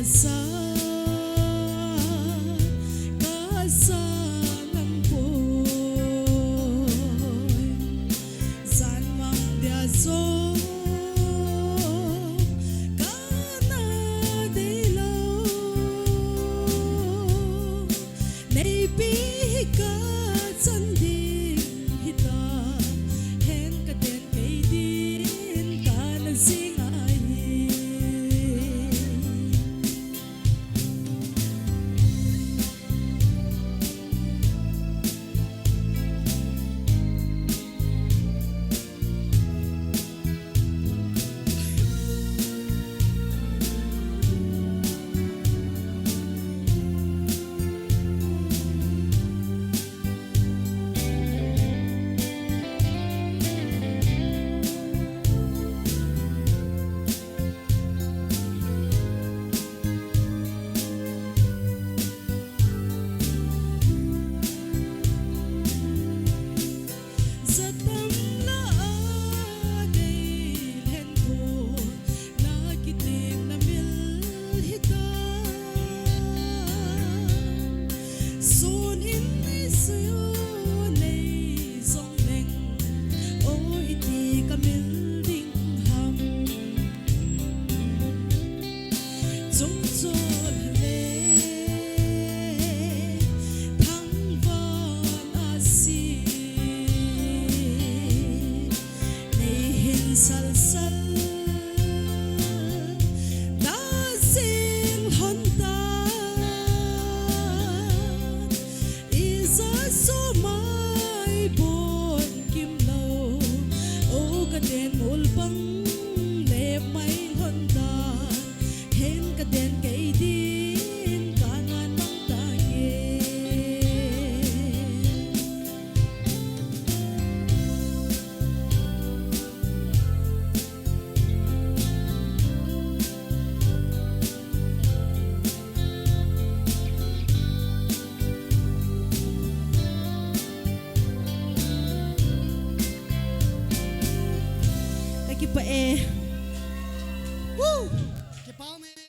sa kasalan po'y san mang dia so kanadilaw naipihikat sanding hita hen katen kay din ka nagsingahin salsal dasing honta isa sumay bon kimlaw o kaden ulbang le may honta hen kaden kay din kanan mang taye Lagi pa eh. Woo!